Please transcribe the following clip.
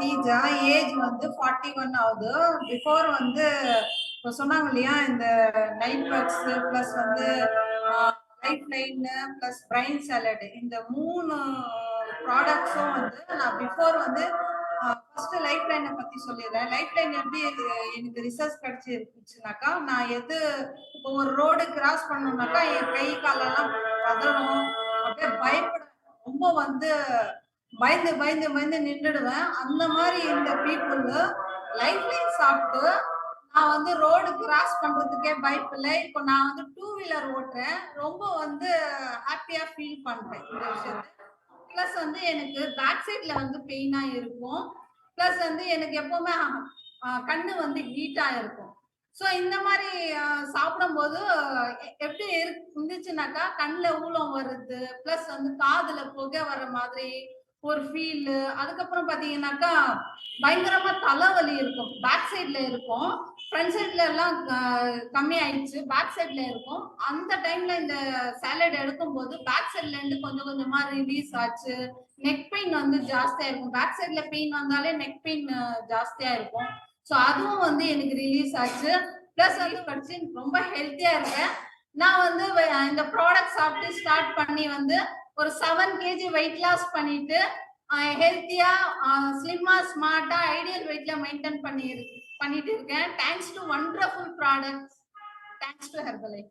தீஜா. Age வந்து 41 ஆகுது. Before வந்து இப்போ சொன்னாங்க இல்லையா, இந்த நைட் ஒர்க்ஸ் பிளஸ் வந்து life line plus brain salad, இந்த 3 ப்ராடக்ட்ஸும் வந்து நான் பிஃபோர் வந்து ஃபர்ஸ்ட் லைஃப் லைனை பத்தி சொல்லிடுறேன். லைஃப் லைன் எப்படி எனக்கு ரிசர்ச் கிடைச்சி இருந்துச்சுனாக்கா, நான் இப்போ ஒரு ரோடு கிராஸ் பண்ணணும்னாக்கா என் கை காலெல்லாம் பதறும், அப்படியே பயப்பட, ரொம்ப வந்து பயந்து பயந்து பயந்து நின்றுடுவேன். அந்த மாதிரி இந்த பீப்புள் லைஃப் லைன் சாப்பிட்டு நான் வந்து ரோடு கிராஸ் பண்றதுக்கே பயப்பில்லை. இப்போ நான் வந்து 2 வீலர் ஓட்டுறேன், ரொம்ப வந்து ஹாப்பியா ஃபீல் பண்றேன் இந்த விஷயத்த. பிளஸ் வந்து எனக்கு பேக் சைட்ல வந்து பெயினா இருக்கும். பிளஸ் வந்து எனக்கு எப்பவுமே கண்ணு வந்து ஹீட்டா இருக்கும். ஸோ இந்த மாதிரி சாப்பிடும்போது எப்படி இருந்துச்சுனாக்கா, கண்ணில் ஊழம் வருது, பிளஸ் வந்து காதுல புகை வர மாதிரி ஒரு ஃபீல். அதுக்கப்புறம் பாத்தீங்கன்னாக்கா பயங்கரமா தலைவலி இருக்கும், பேக் சைட்ல இருக்கும். ஃப்ரண்ட் சைட்ல எல்லாம் கம்மி ஆயிடுச்சு, பேக் சைட்ல இருக்கும். அந்த டைம்ல இந்த சாலட் எடுக்கும் போது பேக் சைட்ல இருந்து கொஞ்சம் கொஞ்சமா ரிலீஸ் ஆச்சு. நெக் பெயின் வந்து ஜாஸ்தியா இருக்கும், பேக் சைட்ல பெயின் வந்தாலே நெக் பெயின் ஜாஸ்தியா இருக்கும். ஸோ அதுவும் வந்து எனக்கு ரிலீஸ் ஆச்சு. பிளஸ் வந்து படிச்சு ரொம்ப ஹெல்த்தியா இருக்கேன். நான் வந்து இந்த ப்ராடக்ட் சாப்பிட்டு ஸ்டார்ட் பண்ணி வந்து ஒரு 7 kg வெயிட் லாஸ் பண்ணிட்டு ஹெல்த்தியா ஸ்லிம்மா ஸ்மார்ட்டா ஐடியல் வெயிட்ல மெயின்டைன் பண்ணிட்டு இருக்கேன். Thanks to wonderful products. Thanks to Herbalife.